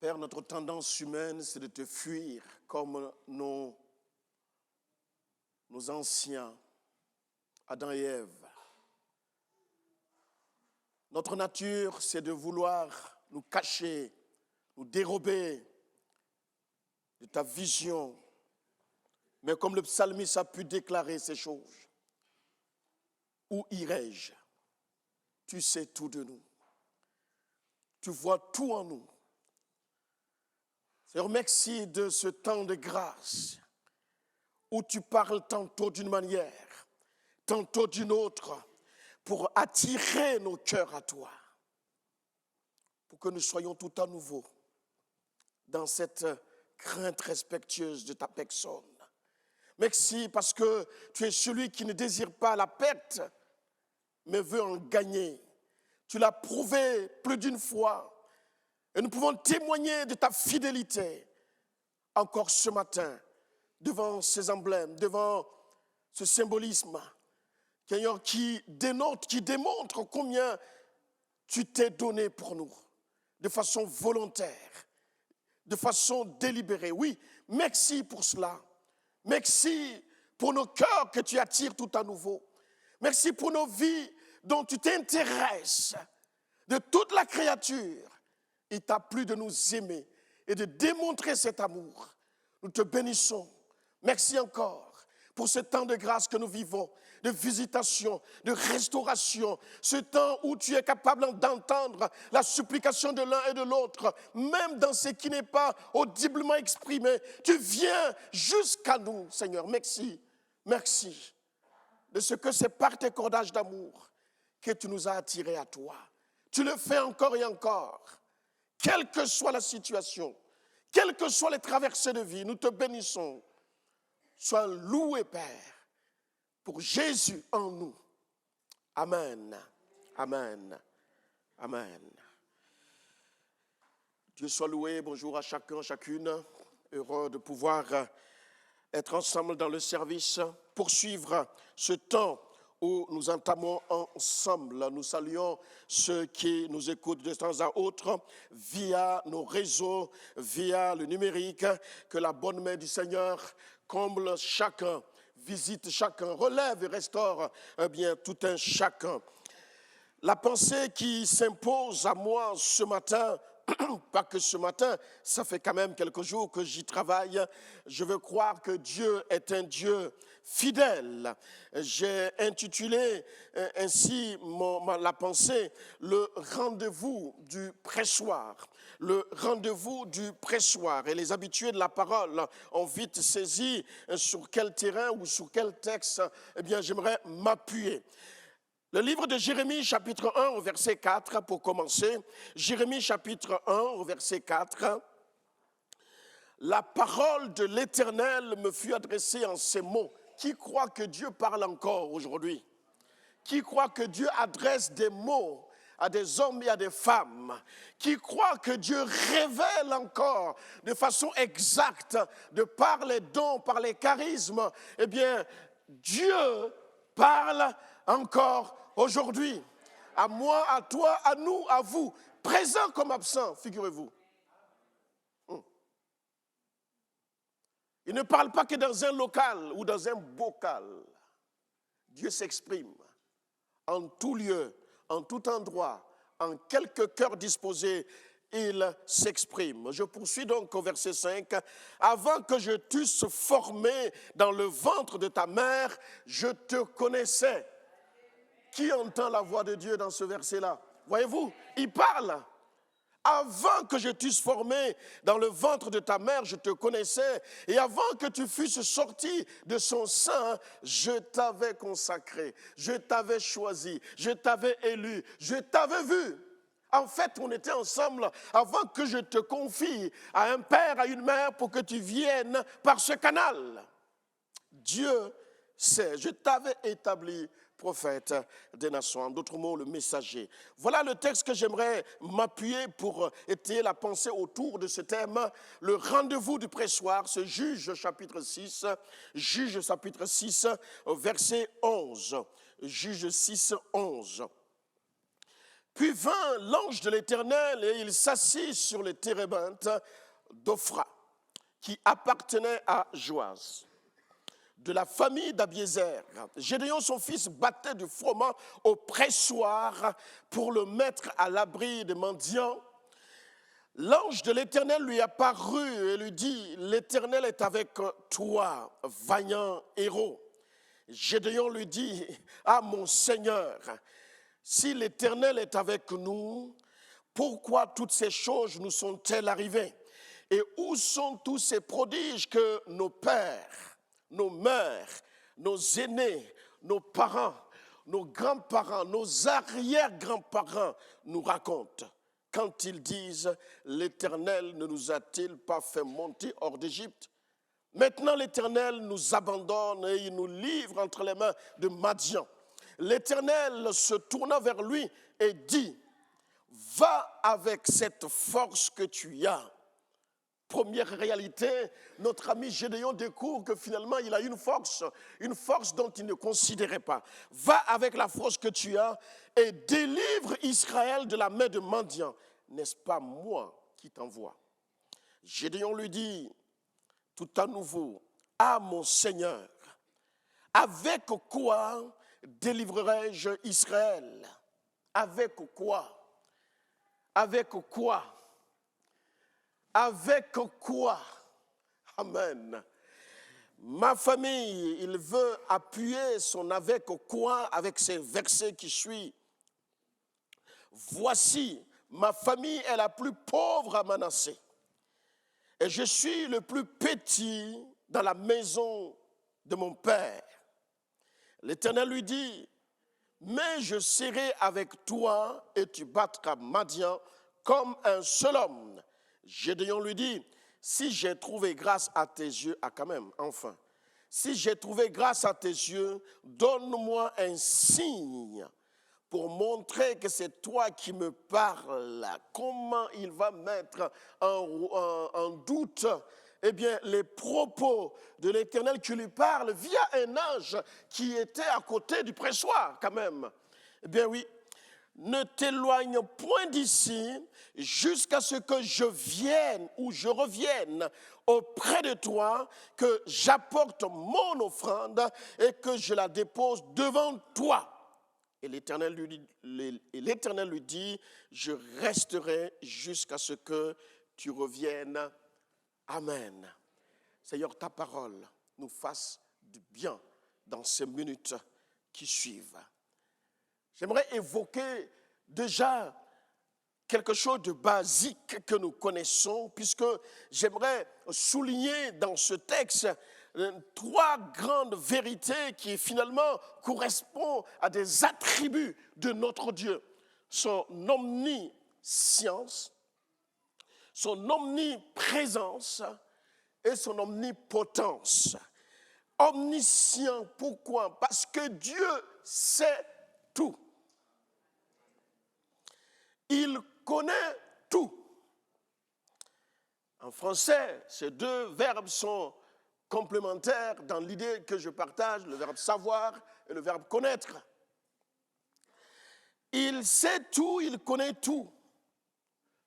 Père, notre tendance humaine, c'est de te fuir comme nos anciens, Adam et Ève. Notre nature, c'est de vouloir nous cacher, nous dérober de ta vision. Mais comme le psalmiste a pu déclarer ces choses, où irai-je? Tu sais tout de nous. Tu vois tout en nous. Seigneur, merci de ce temps de grâce où tu parles tantôt d'une manière, tantôt d'une autre, pour attirer nos cœurs à toi, pour que nous soyons tout à nouveau dans cette crainte respectueuse de ta personne. Merci parce que tu es celui qui ne désire pas la perte, mais veut en gagner. Tu l'as prouvé plus d'une fois et nous pouvons témoigner de ta fidélité encore ce matin devant ces emblèmes, devant ce symbolisme qui dénote, qui démontre combien tu t'es donné pour nous de façon volontaire, de façon délibérée. Oui, merci pour cela. Merci pour nos cœurs que tu attires tout à nouveau. Merci pour nos vies dont tu t'intéresses de toute la créature. Il t'a plu de nous aimer et de démontrer cet amour. Nous te bénissons. Merci encore pour ce temps de grâce que nous vivons, de visitation, de restauration, ce temps où tu es capable d'entendre la supplication de l'un et de l'autre, même dans ce qui n'est pas audiblement exprimé. Tu viens jusqu'à nous, Seigneur. Merci, merci de ce que c'est par tes cordages d'amour que tu nous as attirés à toi. Tu le fais encore et encore. Quelle que soit la situation, quelles que soient les traversées de vie, nous te bénissons. Sois loué, Père, pour Jésus en nous. Amen, amen, amen. Dieu soit loué, bonjour à chacun, chacune. Heureux de pouvoir être ensemble dans le service, poursuivre ce temps où nous entamons ensemble. Nous saluons ceux qui nous écoutent de temps à autre via nos réseaux, via le numérique. Que la bonne main du Seigneur comble chacun, visite chacun, relève et restaure bien tout un chacun. La pensée qui s'impose à moi ce matin, pas que ce matin, ça fait quand même quelques jours que j'y travaille. Je veux croire que Dieu est un Dieu fidèle. J'ai intitulé ainsi la pensée, le rendez-vous du pressoir. Le rendez-vous du pressoir. Et les habitués de la parole ont vite saisi sur quel terrain ou sur quel texte, eh bien, j'aimerais m'appuyer. Le livre de Jérémie, chapitre 1, au verset 4, pour commencer. Jérémie, chapitre 1, au verset 4. La parole de l'Éternel me fut adressée en ces mots. Qui croit que Dieu parle encore aujourd'hui? Qui croit que Dieu adresse des mots à des hommes et à des femmes? Qui croit que Dieu révèle encore de façon exacte, de par les dons, par les charismes? Eh bien, Dieu parle encore aujourd'hui, à moi, à toi, à nous, à vous, présents comme absents, figurez-vous. Il ne parle pas que dans un local ou dans un bocal. Dieu s'exprime en tout lieu, en tout endroit, en quelque cœur disposé, il s'exprime. Je poursuis donc au verset 5. Avant que je t'eusse formé dans le ventre de ta mère, je te connaissais. Qui entend la voix de Dieu dans ce verset-là? Voyez-vous, il parle. Avant que je t'eusse formé dans le ventre de ta mère, je te connaissais. Et avant que tu fusses sorti de son sein, je t'avais consacré, je t'avais choisi, je t'avais élu, je t'avais vu. En fait, on était ensemble avant que je te confie à un père, à une mère, pour que tu viennes par ce canal. Dieu sait, je t'avais établi prophète des nations, en d'autres mots, le messager. Voilà le texte que j'aimerais m'appuyer pour étayer la pensée autour de ce thème, le rendez-vous du pressoir, ce Juge chapitre 6, Juge chapitre 6, verset 11. Juge 6, 11. Puis vint l'ange de l'Éternel et il s'assit sur les térébinthes d'Ophra, qui appartenait à Joas, de la famille d'Abiézer. Gédéon, son fils, battait du froment au pressoir pour le mettre à l'abri des mendiants. L'ange de l'Éternel lui apparut et lui dit, l'Éternel est avec toi, vaillant héros. Gédéon lui dit, ah mon Seigneur, si l'Éternel est avec nous, pourquoi toutes ces choses nous sont-elles arrivées? Et où sont tous ces prodiges que nos pères, nos mères, nos aînés, nos parents, nos grands-parents, nos arrière-grands-parents nous racontent? Quand ils disent, l'Éternel ne nous a-t-il pas fait monter hors d'Égypte? Maintenant l'Éternel nous abandonne et il nous livre entre les mains de Madian. L'Éternel se tourna vers lui et dit, va avec cette force que tu as. Première réalité, notre ami Gédéon découvre que finalement il a une force dont il ne considérait pas. Va avec la force que tu as et délivre Israël de la main de Madian. N'est-ce pas moi qui t'envoie? Gédéon lui dit tout à nouveau, ah mon Seigneur, avec quoi délivrerai-je Israël? Avec quoi? Avec quoi? Avec quoi? Amen. Ma famille, il veut appuyer son avec quoi avec ces versets qui suivent. Voici, ma famille est la plus pauvre à Manassé. Et je suis le plus petit dans la maison de mon père. L'Éternel lui dit, mais je serai avec toi et tu battras Madian comme un seul homme. Gédéon lui dit, si j'ai trouvé grâce à tes yeux, quand même, enfin, si j'ai trouvé grâce à tes yeux, donne-moi un signe pour montrer que c'est toi qui me parles. Comment il va mettre en doute les propos de l'Éternel qui lui parle via un ange qui était à côté du pressoir quand même. Eh bien oui, ne t'éloigne point d'ici jusqu'à ce que je vienne ou je revienne auprès de toi, que j'apporte mon offrande et que je la dépose devant toi. Et l'Éternel lui dit, je resterai jusqu'à ce que tu reviennes. Amen. Seigneur, ta parole nous fasse du bien dans ces minutes qui suivent. J'aimerais évoquer déjà quelque chose de basique que nous connaissons, puisque j'aimerais souligner dans ce texte trois grandes vérités qui finalement correspondent à des attributs de notre Dieu. Son omniscience, son omniprésence et son omnipotence. Omniscient, pourquoi? Parce que Dieu sait tout. Il connaît tout. En français, ces deux verbes sont complémentaires dans l'idée que je partage, le verbe savoir et le verbe connaître. Il sait tout, il connaît tout.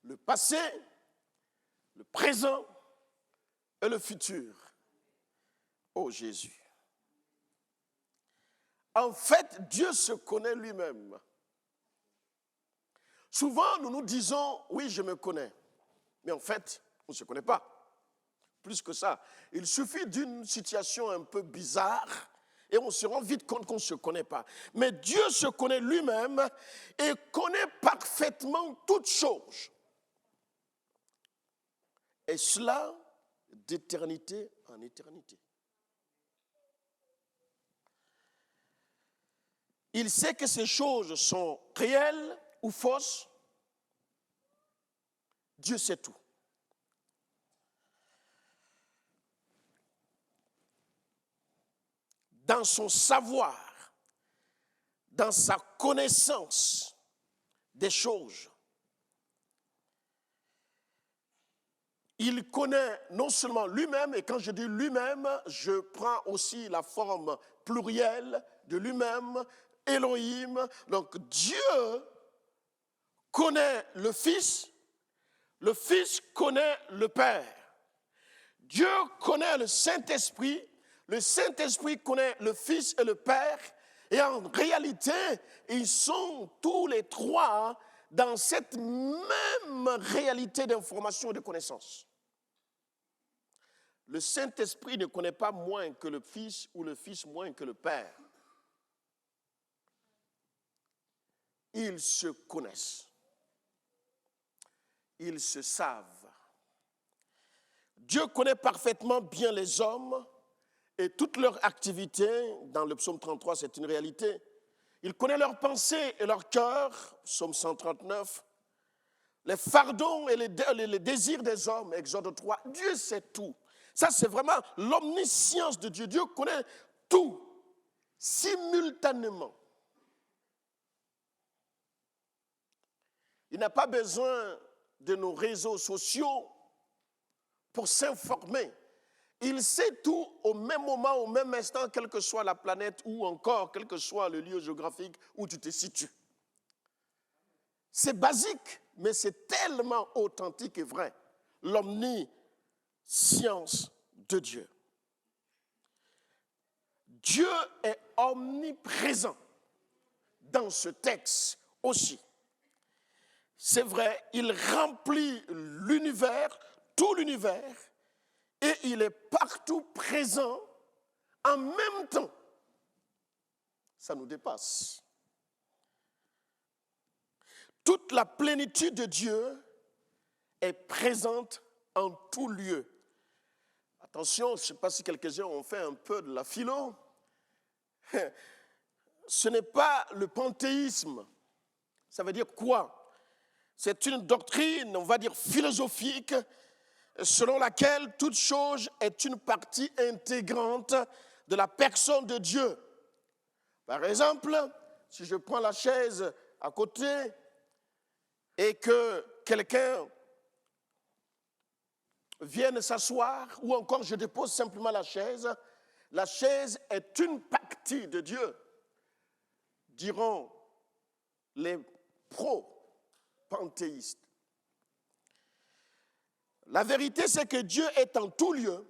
Le passé, le présent et le futur. Oh Jésus. En fait, Dieu se connaît lui-même. Souvent, nous nous disons, oui, je me connais. Mais en fait, on ne se connaît pas. Plus que ça, il suffit d'une situation un peu bizarre et on se rend vite compte qu'on ne se connaît pas. Mais Dieu se connaît lui-même et connaît parfaitement toutes choses. Et cela d'éternité en éternité. Il sait que ces choses sont réelles ou fausses. Dieu sait tout. Dans son savoir, dans sa connaissance des choses, il connaît non seulement lui-même, et quand je dis lui-même, je prends aussi la forme plurielle de lui-même, Elohim. Donc Dieu connaît le Fils connaît le Père. Dieu connaît le Saint-Esprit connaît le Fils et le Père, et en réalité, ils sont tous les trois dans cette même réalité d'information et de connaissance. Le Saint-Esprit ne connaît pas moins que le Fils ou le Fils moins que le Père. Ils se connaissent. Ils se savent. Dieu connaît parfaitement bien les hommes et toutes leurs activités. Dans le psaume 33, c'est une réalité. Il connaît leurs pensées et leurs cœurs, psaume 139. Les fardons et les désirs des hommes, Exode 3. Dieu sait tout. Ça, c'est vraiment l'omniscience de Dieu. Dieu connaît tout, simultanément. Il n'a pas besoin de nos réseaux sociaux pour s'informer. Il sait tout au même moment, au même instant, quelle que soit la planète ou encore quel que soit le lieu géographique où tu te situes. C'est basique, mais c'est tellement authentique et vrai. L'omniscience de Dieu. Dieu est omniprésent dans ce texte aussi. C'est vrai, il remplit l'univers, tout l'univers, et il est partout présent en même temps. Ça nous dépasse. Toute la plénitude de Dieu est présente en tout lieu. Attention, je ne sais pas si quelques-uns ont fait un peu de la philo. Ce n'est pas le panthéisme. Ça veut dire quoi? C'est une doctrine, on va dire, philosophique, selon laquelle toute chose est une partie intégrante de la personne de Dieu. Par exemple, si je prends la chaise à côté et que quelqu'un vienne s'asseoir, ou encore je dépose simplement la chaise est une partie de Dieu, diront les pro-panthéistes. La vérité, c'est que Dieu est en tout lieu,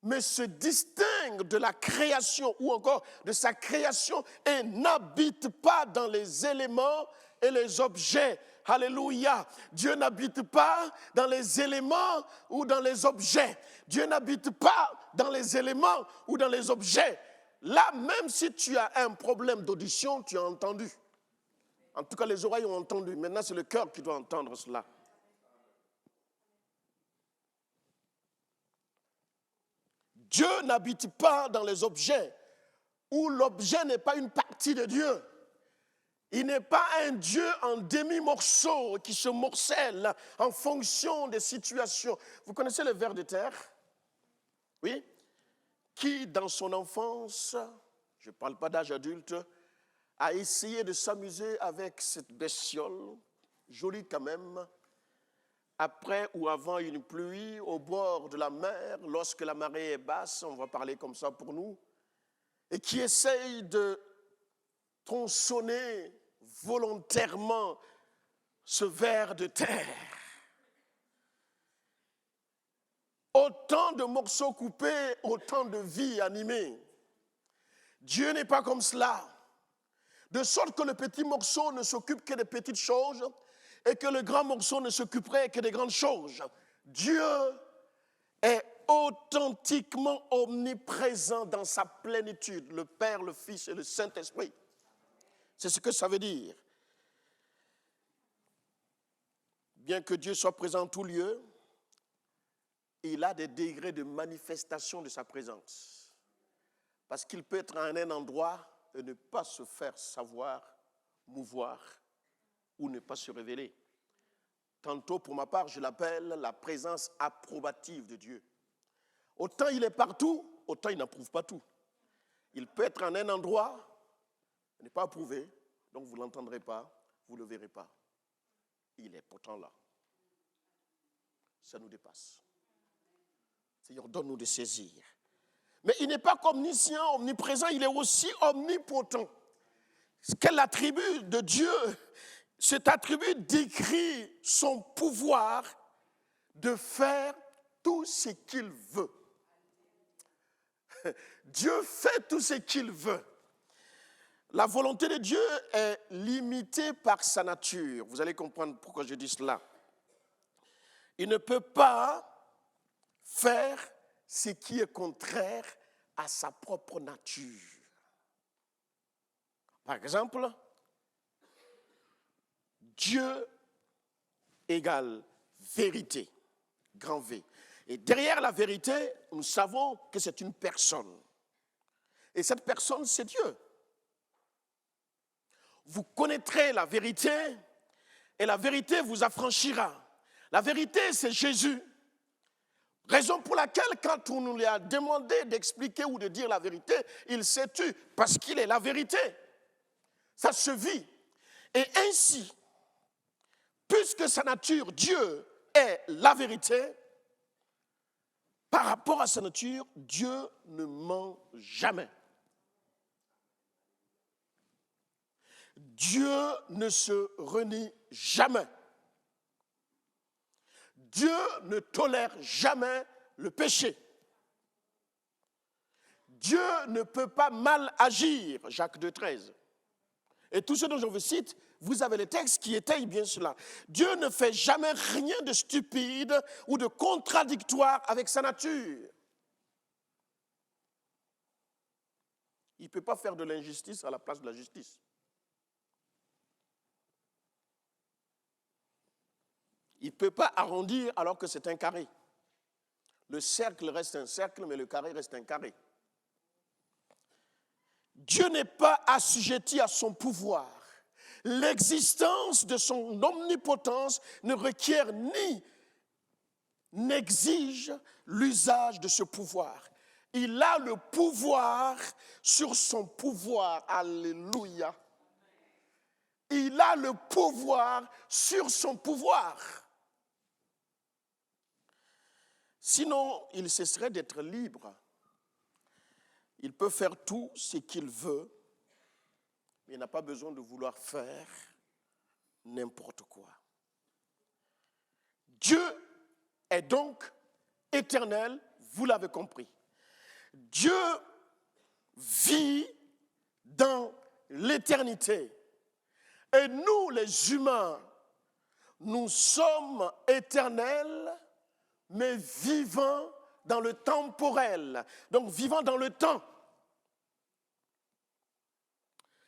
mais se distingue de la création ou encore de sa création et n'habite pas dans les éléments et les objets. Alléluia. Dieu n'habite pas dans les éléments ou dans les objets. Dieu n'habite pas dans les éléments ou dans les objets. Là, même si tu as un problème d'audition, tu as entendu. En tout cas, les oreilles ont entendu. Maintenant, c'est le cœur qui doit entendre cela. Dieu n'habite pas dans les objets, où l'objet n'est pas une partie de Dieu. Il n'est pas un Dieu en demi-morceaux qui se morcelle en fonction des situations. Vous connaissez le ver de terre? Oui? Qui, dans son enfance, je ne parle pas d'âge adulte, a essayé de s'amuser avec cette bestiole, jolie quand même, après ou avant une pluie, au bord de la mer, lorsque la marée est basse, on va parler comme ça pour nous, et qui essaye de tronçonner volontairement ce ver de terre. Autant de morceaux coupés, autant de vies animées. Dieu n'est pas comme cela. De sorte que le petit morceau ne s'occupe que des petites choses et que le grand morceau ne s'occuperait que des grandes choses. Dieu est authentiquement omniprésent dans sa plénitude, le Père, le Fils et le Saint-Esprit. C'est ce que ça veut dire. Bien que Dieu soit présent en tout lieu, il a des degrés de manifestation de sa présence. Parce qu'il peut être à un endroit et ne pas se faire savoir, mouvoir ou ne pas se révéler. Tantôt, pour ma part, je l'appelle la présence approbative de Dieu. Autant il est partout, autant il n'approuve pas tout. Il peut être en un endroit, il n'est pas approuvé, donc vous ne l'entendrez pas, vous ne le verrez pas. Il est pourtant là. Ça nous dépasse. Seigneur, donne-nous de saisir. Mais il n'est pas qu'omniscient, omniprésent, il est aussi omnipotent. Quel attribut de Dieu cet attribut décrit son pouvoir de faire tout ce qu'il veut. Dieu fait tout ce qu'il veut. La volonté de Dieu est limitée par sa nature. Vous allez comprendre pourquoi je dis cela. Il ne peut pas faire ce qui est contraire à sa propre nature. Par exemple, Dieu égale vérité, grand V. Et derrière la vérité, nous savons que c'est une personne. Et cette personne, c'est Dieu. Vous connaîtrez la vérité et la vérité vous affranchira. La vérité, c'est Jésus. Raison pour laquelle, quand on nous lui a demandé d'expliquer ou de dire la vérité, il s'est tu, parce qu'il est la vérité. Ça se vit. Et ainsi, puisque sa nature, Dieu, est la vérité, par rapport à sa nature, Dieu ne ment jamais. Dieu ne se renie jamais. Dieu ne tolère jamais le péché. Dieu ne peut pas mal agir, Jacques 2,13. Et tout ce dont je vous cite, vous avez les textes qui étayent bien cela. Dieu ne fait jamais rien de stupide ou de contradictoire avec sa nature. Il ne peut pas faire de l'injustice à la place de la justice. Il ne peut pas arrondir alors que c'est un carré. Le cercle reste un cercle, mais le carré reste un carré. Dieu n'est pas assujetti à son pouvoir. L'existence de son omnipotence ne requiert ni n'exige l'usage de ce pouvoir. Il a le pouvoir sur son pouvoir. Alléluia. Il a le pouvoir sur son pouvoir. Sinon, il cesserait d'être libre. Il peut faire tout ce qu'il veut, mais il n'a pas besoin de vouloir faire n'importe quoi. Dieu est donc éternel, vous l'avez compris. Dieu vit dans l'éternité. Et nous, les humains, nous sommes éternels, mais vivant dans le temporel, donc vivant dans le temps.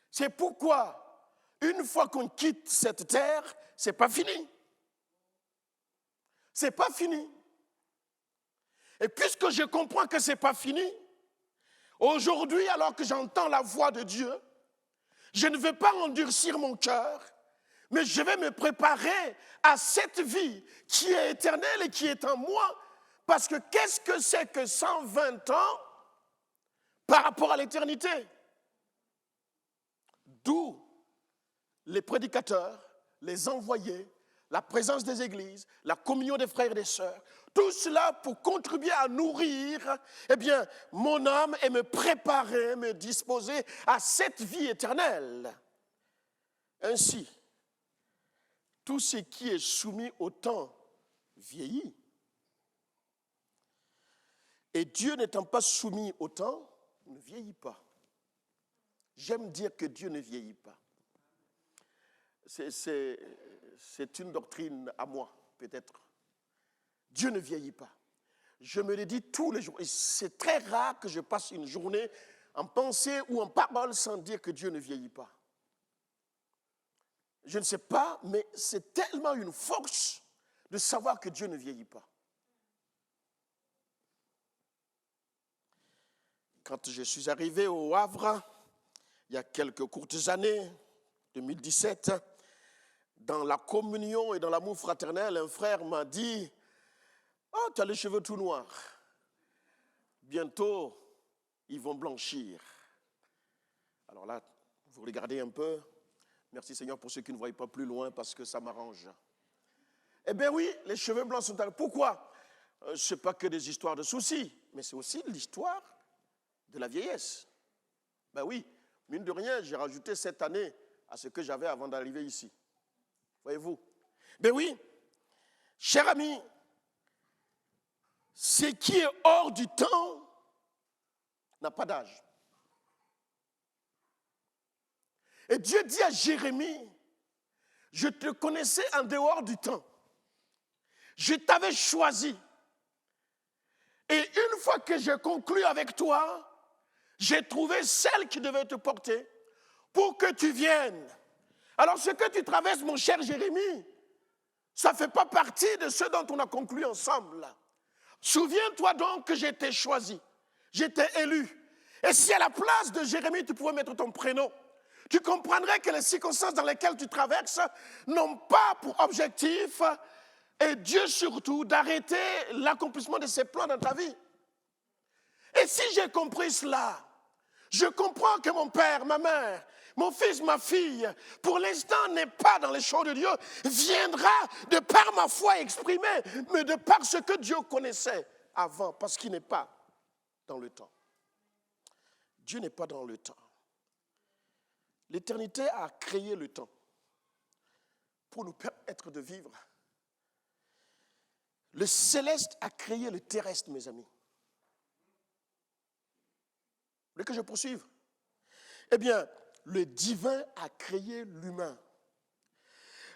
C'est pourquoi, une fois qu'on quitte cette terre, c'est pas fini. C'est pas fini. Et puisque je comprends que c'est pas fini, aujourd'hui, alors que j'entends la voix de Dieu, je ne vais pas endurcir mon cœur, mais je vais me préparer à cette vie qui est éternelle et qui est en moi. Parce que qu'est-ce que c'est que 120 ans par rapport à l'éternité? D'où les prédicateurs, les envoyés, la présence des églises, la communion des frères et des sœurs, tout cela pour contribuer à nourrir mon âme et me préparer, me disposer à cette vie éternelle. Ainsi, tout ce qui est soumis au temps vieillit. Et Dieu n'étant pas soumis au temps, ne vieillit pas. J'aime dire que Dieu ne vieillit pas. C'est une doctrine à moi, peut-être. Dieu ne vieillit pas. Je me le dis tous les jours. Et c'est très rare que je passe une journée en pensée ou en parole sans dire que Dieu ne vieillit pas. Je ne sais pas, mais c'est tellement une force de savoir que Dieu ne vieillit pas. Quand je suis arrivé au Havre, il y a quelques courtes années, 2017, dans la communion et dans l'amour fraternel, un frère m'a dit « Oh, tu as les cheveux tout noirs. Bientôt, ils vont blanchir. » Alors là, vous regardez un peu. Merci Seigneur pour ceux qui ne voient pas plus loin parce que ça m'arrange. Eh bien oui, les cheveux blancs sont arrivés. Pourquoi? Ce n'est pas que des histoires de soucis, mais c'est aussi l'histoire de la vieillesse. Ben oui, mine de rien, j'ai rajouté 7 années à ce que j'avais avant d'arriver ici. Voyez-vous? Ben oui, cher ami, ce qui est hors du temps n'a pas d'âge. Et Dieu dit à Jérémie, je te connaissais en dehors du temps. Je t'avais choisi. Et une fois que j'ai conclu avec toi, j'ai trouvé celle qui devait te porter pour que tu viennes. Alors ce que tu traverses, mon cher Jérémie, ça ne fait pas partie de ce dont on a conclu ensemble. Souviens-toi donc que j'ai été choisi, j'étais élu. Et si à la place de Jérémie, tu pouvais mettre ton prénom, tu comprendrais que les circonstances dans lesquelles tu traverses n'ont pas pour objectif, et Dieu surtout, d'arrêter l'accomplissement de ses plans dans ta vie. Et si j'ai compris cela, je comprends que mon père, ma mère, mon fils, ma fille, pour l'instant n'est pas dans les choses de Dieu, viendra de par ma foi exprimée, mais de par ce que Dieu connaissait avant, parce qu'il n'est pas dans le temps. Dieu n'est pas dans le temps. L'éternité a créé le temps pour nous permettre de vivre. Le céleste a créé le terrestre, mes amis. Vous voulez que je poursuive? Eh bien, le divin a créé l'humain.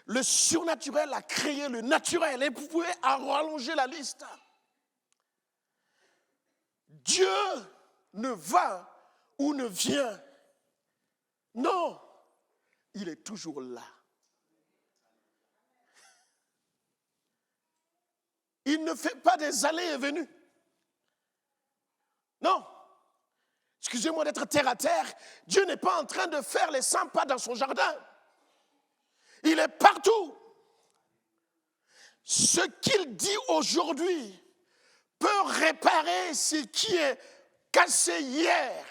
Le surnaturel a créé le naturel. Et vous pouvez rallonger la liste. Dieu ne va ou ne vient. Non, il est toujours là. Il ne fait pas des allées et venues. Non. Excusez-moi d'être terre à terre. Dieu n'est pas en train de faire les 100 pas dans son jardin. Il est partout. Ce qu'il dit aujourd'hui peut réparer ce qui est cassé hier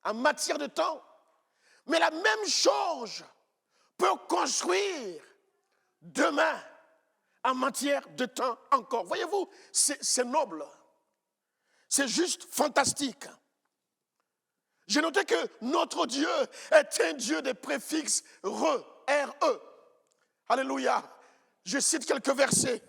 en matière de temps. Mais la même chose peut construire demain en matière de temps encore. Voyez-vous, c'est noble. C'est juste fantastique. J'ai noté que notre Dieu est un Dieu des préfixes R-E. Alléluia. Je cite quelques versets.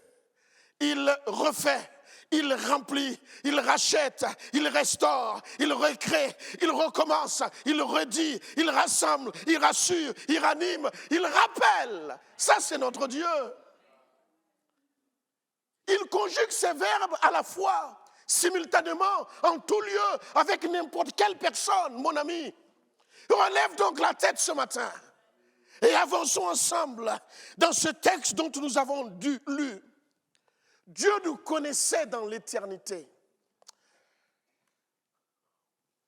Il refait, il remplit, il rachète, il restaure, il recrée, il recommence, il redit, il rassemble, il rassure, il ranime, il rappelle. Ça, c'est notre Dieu. Il conjugue ses verbes à la fois, simultanément, en tout lieu, avec n'importe quelle personne, mon ami. Relève donc la tête ce matin et avançons ensemble dans ce texte dont nous avons lu. Dieu nous connaissait dans l'éternité.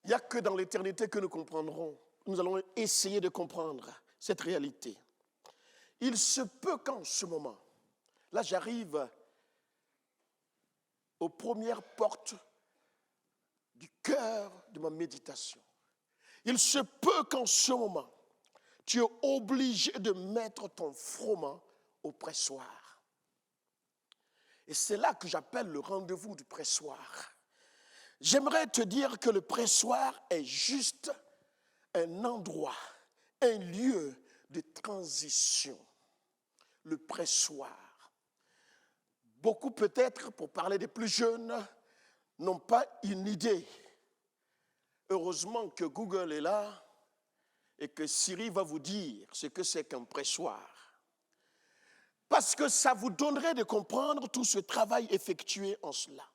Il n'y a que dans l'éternité que nous comprendrons. Nous allons essayer de comprendre cette réalité. Il se peut qu'en ce moment, là j'arrive aux premières portes du cœur de ma méditation. Il se peut qu'en ce moment, tu es obligé de mettre ton froment au pressoir. Et c'est là que j'appelle le rendez-vous du pressoir. J'aimerais te dire que le pressoir est juste un endroit, un lieu de transition. Le pressoir. Beaucoup peut-être, pour parler des plus jeunes, n'ont pas une idée. Heureusement que Google est là et que Siri va vous dire ce que c'est qu'un pressoir. Parce que ça vous donnerait de comprendre tout ce travail effectué en cela.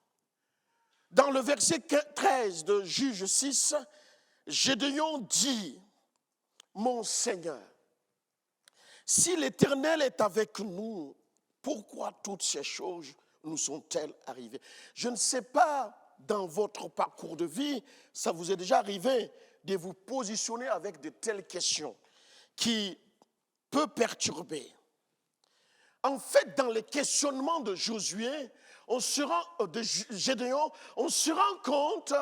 Dans le verset 13 de Juge 6, Gédéon dit, « Mon Seigneur, si l'Éternel est avec nous, pourquoi toutes ces choses nous sont-elles arrivées? » Je ne sais pas, dans votre parcours de vie, ça vous est déjà arrivé de vous positionner avec de telles questions qui peuvent perturber. En fait, dans les questionnements de Josué, de Gédéon, on se rend compte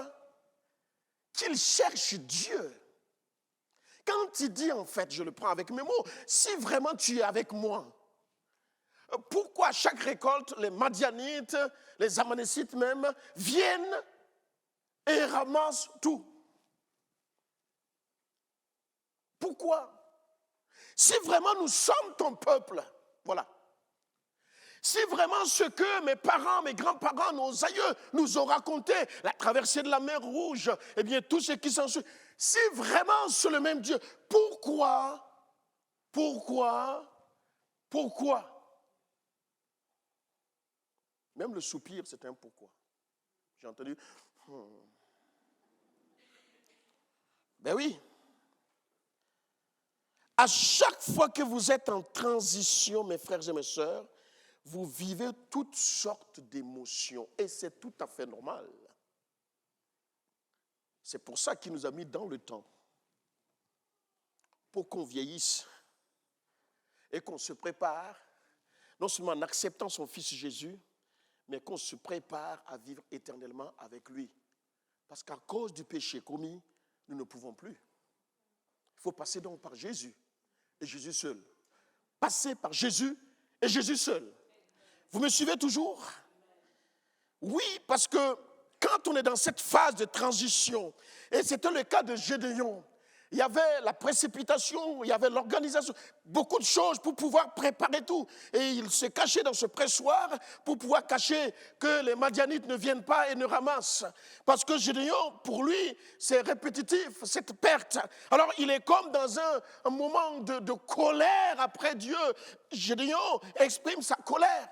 qu'il cherche Dieu. Quand il dit, en fait, je le prends avec mes mots, si vraiment tu es avec moi, pourquoi à chaque récolte, les Madianites, les Amalécites même, viennent et ramassent tout? Pourquoi? Si vraiment nous sommes ton peuple, Voilà. Si vraiment ce que mes parents, mes grands-parents, nos aïeux nous ont raconté, la traversée de la mer Rouge, eh bien tout ce qui s'ensuit, si vraiment c'est le même Dieu, pourquoi même le soupir, c'est un pourquoi. J'ai entendu. Ben oui. À chaque fois que vous êtes en transition, mes frères et mes sœurs, vous vivez toutes sortes d'émotions. Et c'est tout à fait normal. C'est pour ça qu'il nous a mis dans le temps. Pour qu'on vieillisse. Et qu'on se prépare, non seulement en acceptant son Fils Jésus, mais qu'on se prépare à vivre éternellement avec lui. Parce qu'à cause du péché commis, nous ne pouvons plus. Il faut passer donc par Jésus et Jésus seul. Passer par Jésus et Jésus seul. Vous me suivez toujours? Oui, parce que quand on est dans cette phase de transition, et c'était le cas de Gédéon, il y avait la précipitation, il y avait l'organisation, beaucoup de choses pour pouvoir préparer tout. Et il se cachait dans ce pressoir pour pouvoir cacher que les Madianites ne viennent pas et ne ramassent. Parce que Gédéon, pour lui, c'est répétitif, cette perte. Alors il est comme dans un moment de colère après Dieu. Gédéon exprime sa colère,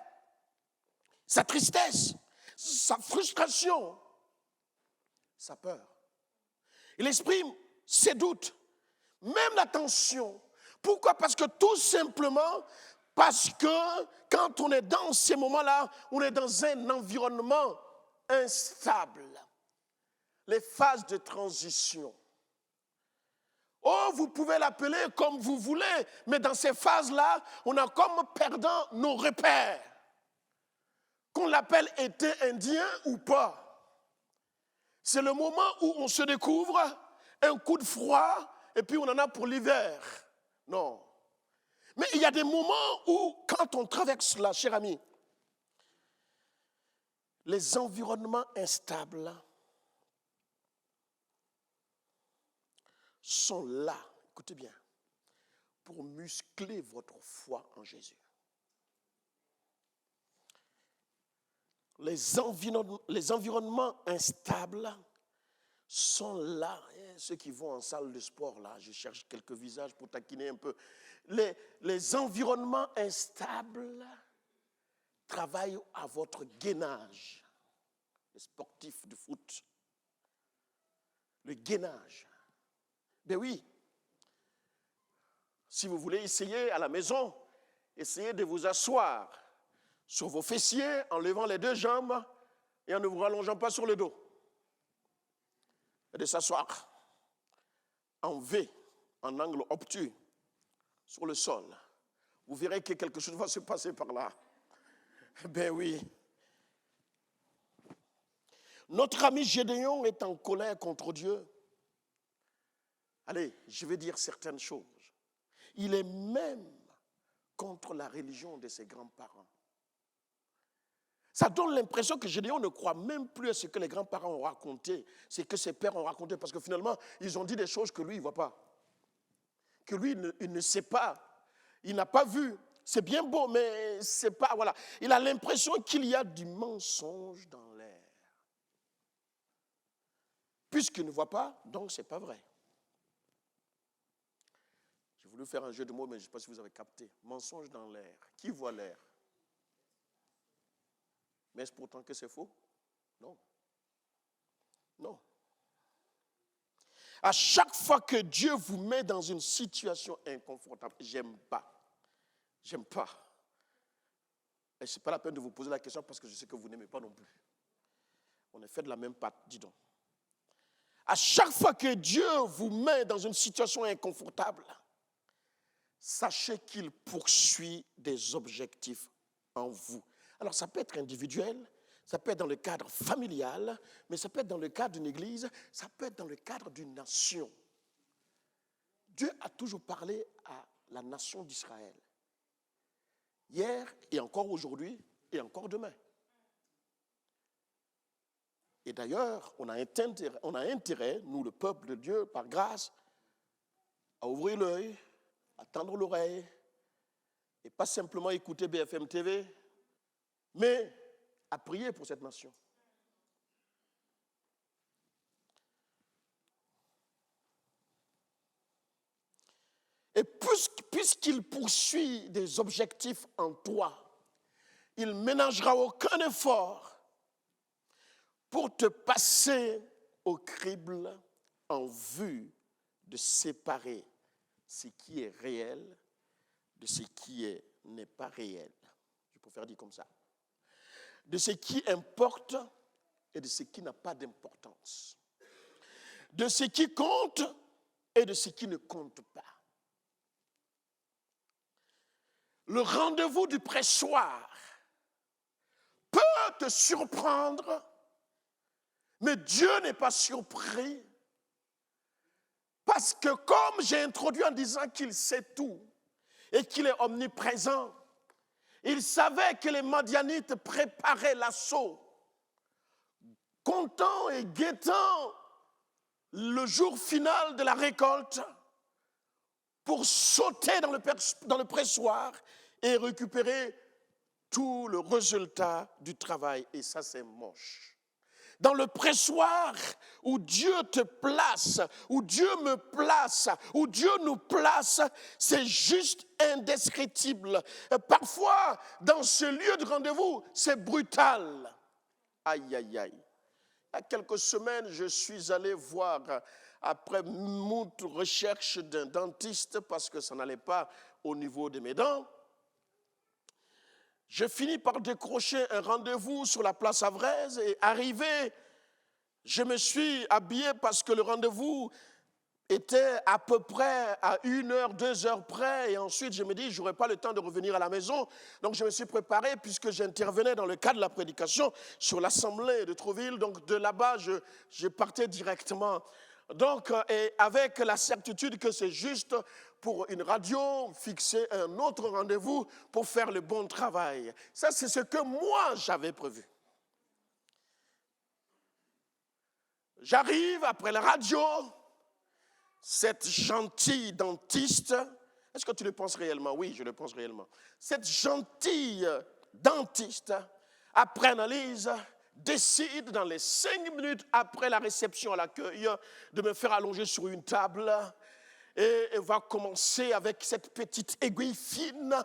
sa tristesse, sa frustration, sa peur. Il exprime ses doutes, même la tension. Pourquoi? Parce que tout simplement, parce que quand on est dans ces moments-là, on est dans un environnement instable. Les phases de transition. Oh, vous pouvez l'appeler comme vous voulez, mais dans ces phases-là, on a comme perdant nos repères. Qu'on l'appelle été indien ou pas. C'est le moment où on se découvre, un coup de froid, et puis on en a pour l'hiver. Non. Mais il y a des moments où, quand on traverse là, cher ami, les environnements instables sont là, écoutez bien, pour muscler votre foi en Jésus. Les environnements instables sont là. Ceux qui vont en salle de sport, là, je cherche quelques visages pour taquiner un peu. Les environnements instables travaillent à votre gainage. Les sportifs de foot. Le gainage. Ben oui. Si vous voulez essayer à la maison, essayez de vous asseoir sur vos fessiers en levant les deux jambes et en ne vous rallongeant pas sur le dos. Et de s'asseoir en V, en angle obtus, sur le sol. Vous verrez que quelque chose va se passer par là. Ben oui. Notre ami Gédéon est en colère contre Dieu. Allez, je vais dire certaines choses. Il est même contre la religion de ses grands-parents. Ça donne l'impression que Gédéon ne croit même plus à ce que les grands-parents ont raconté, ce que ses pères ont raconté, parce que finalement, ils ont dit des choses que lui, il ne voit pas. Que lui, il ne sait pas. Il n'a pas vu. C'est bien beau, mais c'est pas, voilà. Il a l'impression qu'il y a du mensonge dans l'air. Puisqu'il ne voit pas, donc ce n'est pas vrai. J'ai voulu faire un jeu de mots, mais je ne sais pas si vous avez capté. Mensonge dans l'air. Qui voit l'air? Mais est-ce pourtant que c'est faux? Non. Non. À chaque fois que Dieu vous met dans une situation inconfortable, j'aime pas. Et ce n'est pas la peine de vous poser la question parce que je sais que vous n'aimez pas non plus. On est fait de la même pâte, dis donc. À chaque fois que Dieu vous met dans une situation inconfortable, sachez qu'il poursuit des objectifs en vous. Alors ça peut être individuel, ça peut être dans le cadre familial, mais ça peut être dans le cadre d'une église, ça peut être dans le cadre d'une nation. Dieu a toujours parlé à la nation d'Israël. Hier et encore aujourd'hui et encore demain. Et d'ailleurs, on a intérêt, nous le peuple de Dieu, par grâce, à ouvrir l'œil, à tendre l'oreille Et pas simplement écouter BFM TV, mais à prier pour cette nation. Et puisqu'il poursuit des objectifs en toi, il ne ménagera aucun effort pour te passer au crible en vue de séparer ce qui est réel de ce qui n'est pas réel. Je préfère dire comme ça. De ce qui importe et de ce qui n'a pas d'importance. De ce qui compte et de ce qui ne compte pas. Le rendez-vous du pressoir peut te surprendre, mais Dieu n'est pas surpris. Parce que comme j'ai introduit en disant qu'il sait tout et qu'il est omniprésent, il savait que les Madianites préparaient l'assaut, comptant et guettant le jour final de la récolte pour sauter dans le pressoir et récupérer tout le résultat du travail. Et ça, c'est moche. Dans le pressoir où Dieu te place, où Dieu me place, où Dieu nous place, c'est juste indescriptible. Parfois, dans ce lieu de rendez-vous, c'est brutal. Aïe, aïe, aïe. Il y a quelques semaines, je suis allé voir, après moult recherches d'un dentiste, parce que ça n'allait pas au niveau de mes dents, je finis par décrocher un rendez-vous sur la place Havraise et arrivé, je me suis habillé parce que le rendez-vous était à peu près à 1 heure, 2 heures près. Et ensuite, je me dis, je n'aurai pas le temps de revenir à la maison. Donc, je me suis préparé puisque j'intervenais dans le cadre de la prédication sur l'Assemblée de Trouville. Donc, de là-bas, je partais directement. Donc, et avec la certitude que c'est juste pour une radio, fixer un autre rendez-vous pour faire le bon travail. Ça, c'est ce que moi, j'avais prévu. J'arrive après la radio, cette gentille dentiste, est-ce que tu le penses réellement? Oui, je le pense réellement. Cette gentille dentiste, après analyse, décide dans les 5 minutes après la réception à l'accueil de me faire allonger sur une table et elle va commencer avec cette petite aiguille fine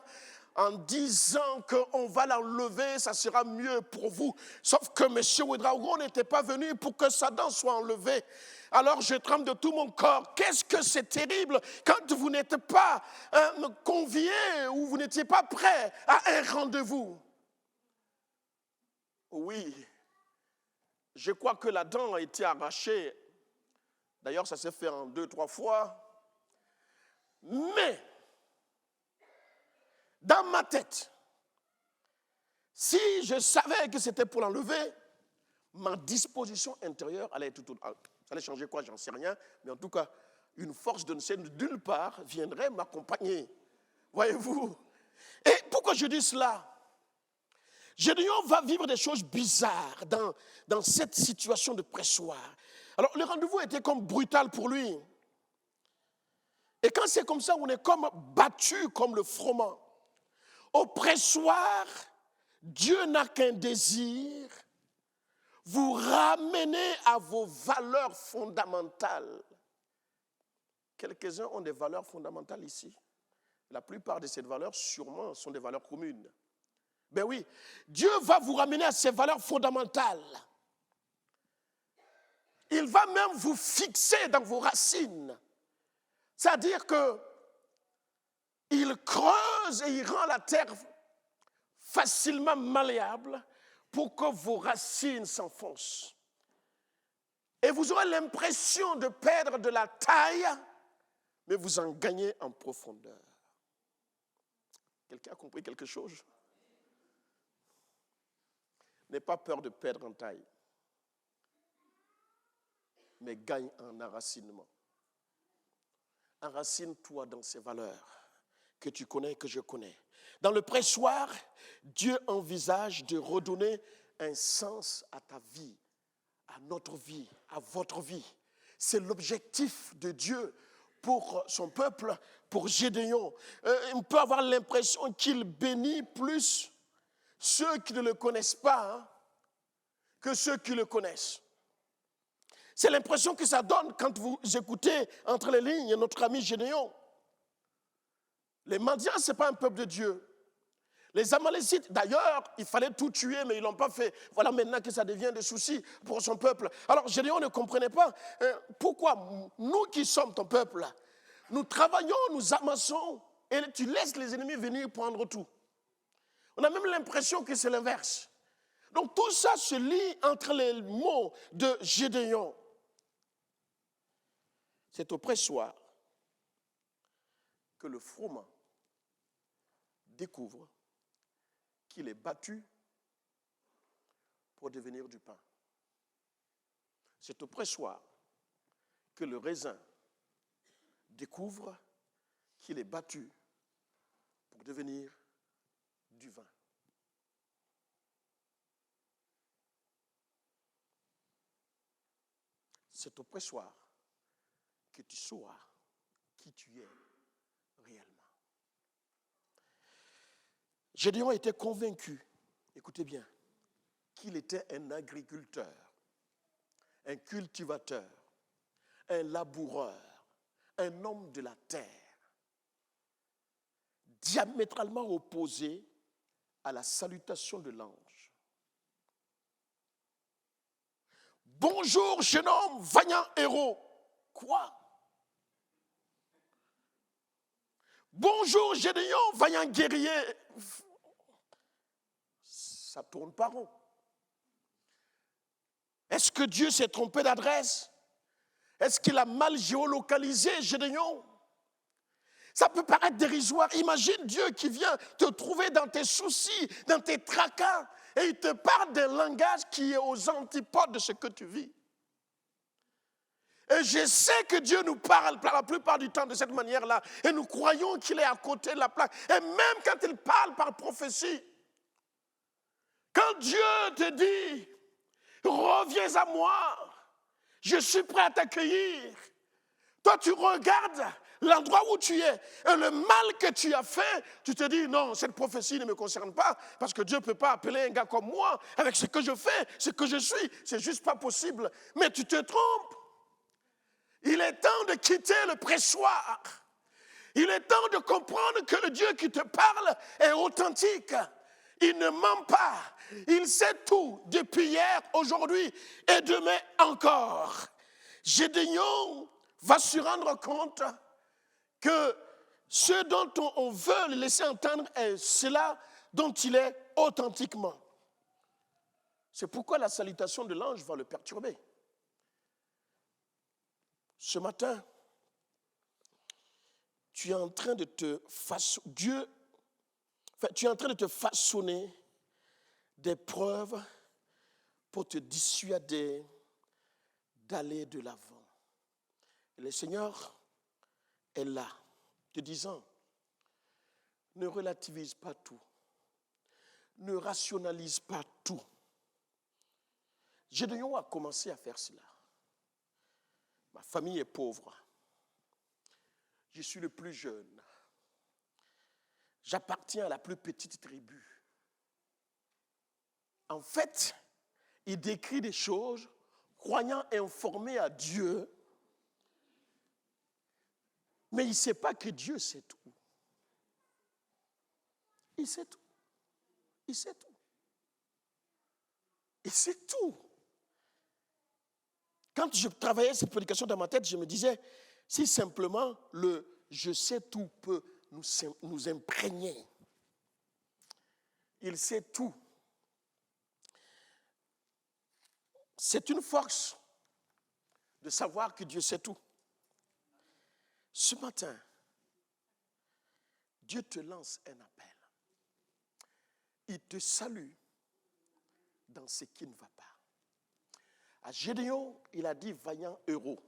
en disant qu'on va l'enlever, ça sera mieux pour vous. Sauf que M. Ouedraogo n'était pas venu pour que sa dent soit enlevée. Alors je tremble de tout mon corps. Qu'est-ce que c'est terrible quand vous n'êtes pas convié ou vous n'étiez pas prêt à un rendez-vous. Oui, je crois que la dent a été arrachée. D'ailleurs, ça s'est fait en 2-3 fois. Mais, dans ma tête, si je savais que c'était pour l'enlever, ma disposition intérieure allait être tout autre. Ça allait changer quoi, j'en sais rien. Mais en tout cas, une force de nulle part viendrait m'accompagner. Voyez-vous? Et pourquoi je dis cela? Gédéon va vivre des choses bizarres dans cette situation de pressoir. Alors, le rendez-vous était comme brutal pour lui. Et quand c'est comme ça, on est comme battu comme le froment. Au pressoir, Dieu n'a qu'un désir, vous ramener à vos valeurs fondamentales. Quelques-uns ont des valeurs fondamentales ici. La plupart de ces valeurs, sûrement, sont des valeurs communes. Ben oui, Dieu va vous ramener à ces valeurs fondamentales. Il va même vous fixer dans vos racines. C'est-à-dire qu'il creuse et il rend la terre facilement malléable pour que vos racines s'enfoncent. Et vous aurez l'impression de perdre de la taille, mais vous en gagnez en profondeur. Quelqu'un a compris quelque chose? N'aie pas peur de perdre en taille, mais gagne en enracinement. Enracine-toi dans ces valeurs que tu connais et que je connais. Dans le pressoir, Dieu envisage de redonner un sens à ta vie, à notre vie, à votre vie. C'est l'objectif de Dieu pour son peuple, pour Gédéon. On peut avoir l'impression qu'il bénit plus ceux qui ne le connaissent pas que ceux qui le connaissent. C'est l'impression que ça donne quand vous écoutez entre les lignes notre ami Gédéon. Les Madians, ce n'est pas un peuple de Dieu. Les Amalécites, d'ailleurs, il fallait tout tuer, mais ils ne l'ont pas fait. Voilà maintenant que ça devient des soucis pour son peuple. Alors Gédéon ne comprenait pas pourquoi nous qui sommes ton peuple, nous travaillons, nous amassons, et tu laisses les ennemis venir prendre tout. On a même l'impression que c'est l'inverse. Donc tout ça se lit entre les mots de Gédéon. C'est au pressoir que le froment découvre qu'il est battu pour devenir du pain. C'est au pressoir que le raisin découvre qu'il est battu pour devenir du vin. C'est au pressoir que tu sauras qui tu es réellement. Gédéon était convaincu, écoutez bien, qu'il était un agriculteur, un cultivateur, un laboureur, un homme de la terre, diamétralement opposé à la salutation de l'ange. Bonjour, jeune homme, vaillant héros. Quoi? Bonjour, Gédéon, vaillant guerrier. Ça tourne pas rond. Est-ce que Dieu s'est trompé d'adresse? Est-ce qu'il a mal géolocalisé Gédéon? Ça peut paraître dérisoire. Imagine Dieu qui vient te trouver dans tes soucis, dans tes tracas, et il te parle d'un langage qui est aux antipodes de ce que tu vis. Et je sais que Dieu nous parle la plupart du temps de cette manière-là, et nous croyons qu'il est à côté de la plaque. Et même quand il parle par prophétie, quand Dieu te dit, reviens à moi, je suis prêt à t'accueillir. Toi, tu regardes l'endroit où tu es et le mal que tu as fait, tu te dis, non, cette prophétie ne me concerne pas parce que Dieu ne peut pas appeler un gars comme moi avec ce que je fais, ce que je suis. C'est juste pas possible. Mais tu te trompes. Il est temps de quitter le pressoir. Il est temps de comprendre que le Dieu qui te parle est authentique. Il ne ment pas. Il sait tout depuis hier, aujourd'hui et demain encore. Gédéon va se rendre compte que ce dont on veut le laisser entendre est cela dont il est authentiquement. C'est pourquoi la salutation de l'ange va le perturber. Ce matin, tu es en train de te façonner des preuves pour te dissuader d'aller de l'avant. Et le Seigneur est là, te disant, ne relativise pas tout, ne rationalise pas tout. Gédéon a commencé à faire cela. Ma famille est pauvre. Je suis le plus jeune. J'appartiens à la plus petite tribu. En fait, il décrit des choses, croyant informé à Dieu, mais il ne sait pas que Dieu sait tout. Il sait tout. Il sait tout. Il sait tout. Quand je travaillais cette prédication dans ma tête, je me disais, si simplement le « je sais tout » peut nous imprégner. Il sait tout. C'est une force de savoir que Dieu sait tout. Ce matin, Dieu te lance un appel. Il te salue dans ce qui ne va pas. À Gédéon, il a dit vaillant héros.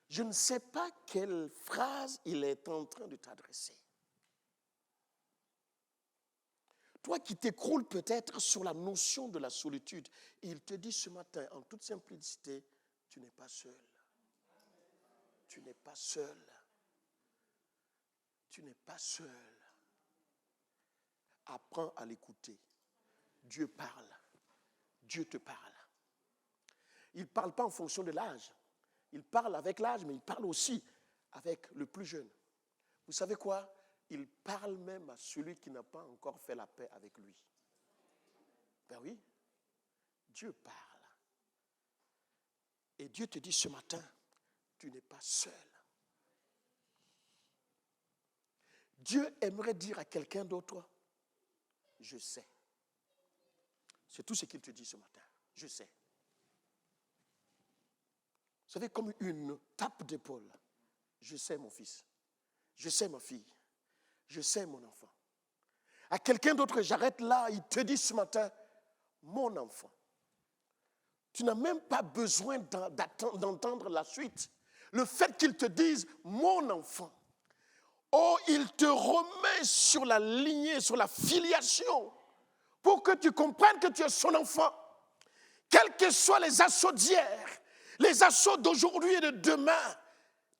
Je ne sais pas quelle phrase il est en train de t'adresser. Toi qui t'écroules peut-être sur la notion de la solitude, il te dit ce matin, en toute simplicité, tu n'es pas seul. Tu n'es pas seul. tu n'es pas seul. Apprends à l'écouter. Dieu parle. Dieu te parle. Il ne parle pas en fonction de l'âge. Il parle avec l'âge, mais il parle aussi avec le plus jeune. Vous savez quoi? Il parle même à celui qui n'a pas encore fait la paix avec lui. Ben oui, Dieu parle. Et Dieu te dit ce matin, tu n'es pas seul. Dieu aimerait dire à quelqu'un d'autre, je sais. C'est tout ce qu'il te dit ce matin. Je sais. Vous savez, comme une tape d'épaule. Je sais mon fils. Je sais ma fille. Je sais mon enfant. À quelqu'un d'autre, j'arrête là, il te dit ce matin, mon enfant. Tu n'as même pas besoin d'entendre la suite. Le fait qu'il te dise, mon enfant. Oh, il te remet sur la lignée, sur la filiation, pour que tu comprennes que tu es son enfant. Quels que soient les assauts d'hier, les assauts d'aujourd'hui et de demain,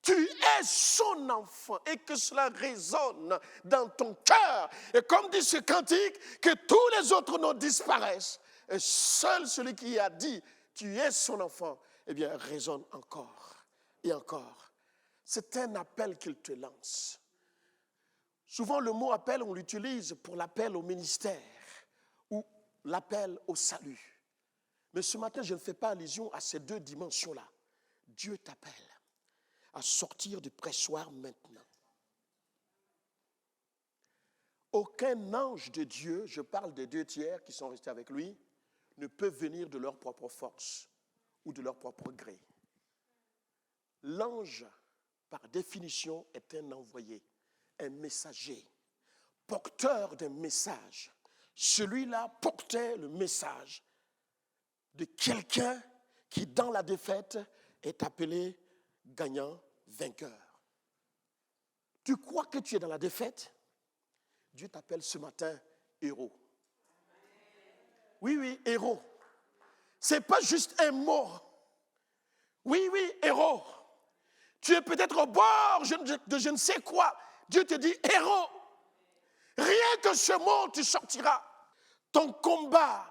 tu es son enfant et que cela résonne dans ton cœur. Et comme dit ce cantique, que tous les autres noms disparaissent. Et seul celui qui a dit, tu es son enfant, eh bien, résonne encore et encore. C'est un appel qu'il te lance. Souvent, le mot appel, on l'utilise pour l'appel au ministère ou l'appel au salut. Mais ce matin, je ne fais pas allusion à ces deux dimensions-là. Dieu t'appelle à sortir du pressoir maintenant. Aucun ange de Dieu, je parle des 2 tiers qui sont restés avec lui, ne peut venir de leur propre force ou de leur propre gré. L'ange, par définition, est un envoyé, un messager, porteur d'un message. Celui-là portait le message de quelqu'un qui, dans la défaite, est appelé gagnant, vainqueur. Tu crois que tu es dans la défaite? Dieu t'appelle ce matin héros. Oui, héros. Ce n'est pas juste un mot. Oui, héros. Tu es peut-être au bord de je ne sais quoi. Dieu te dit héros. Rien que ce mot, tu sortiras. Ton combat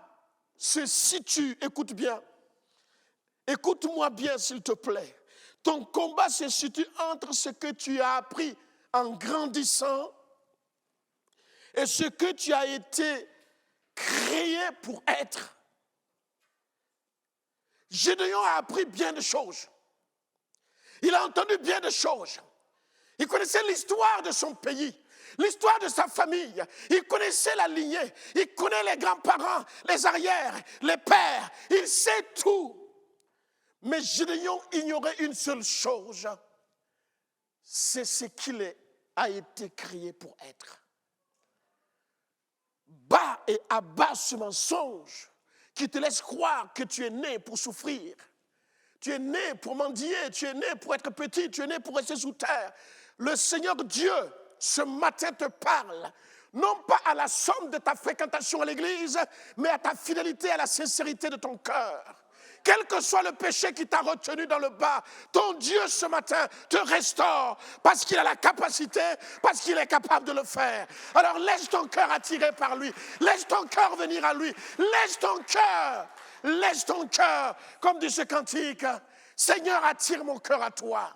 se situe, écoute bien. Écoute-moi bien s'il te plaît. Ton combat se situe entre ce que tu as appris en grandissant et ce que tu as été créé pour être. Gédéon a appris bien de choses. Il a entendu bien de choses. Il connaissait l'histoire de son pays, l'histoire de sa famille. Il connaissait la lignée. Il connaît les grands-parents, les arrières, les pères. Il sait tout. Mais Gédéon ignorait une seule chose. C'est ce qu'il a été créé pour être. Bas et abat ce mensonge qui te laisse croire que tu es né pour souffrir. Tu es né pour mendier, tu es né pour être petit, tu es né pour rester sous terre. Le Seigneur Dieu, ce matin, te parle, non pas à la somme de ta fréquentation à l'église, mais à ta fidélité, à la sincérité de ton cœur. Quel que soit le péché qui t'a retenu dans le bas, ton Dieu ce matin te restaure parce qu'il a la capacité, parce qu'il est capable de le faire. Alors laisse ton cœur attirer par lui, laisse ton cœur venir à lui, laisse ton cœur, comme dit ce cantique, Seigneur, attire mon cœur à toi.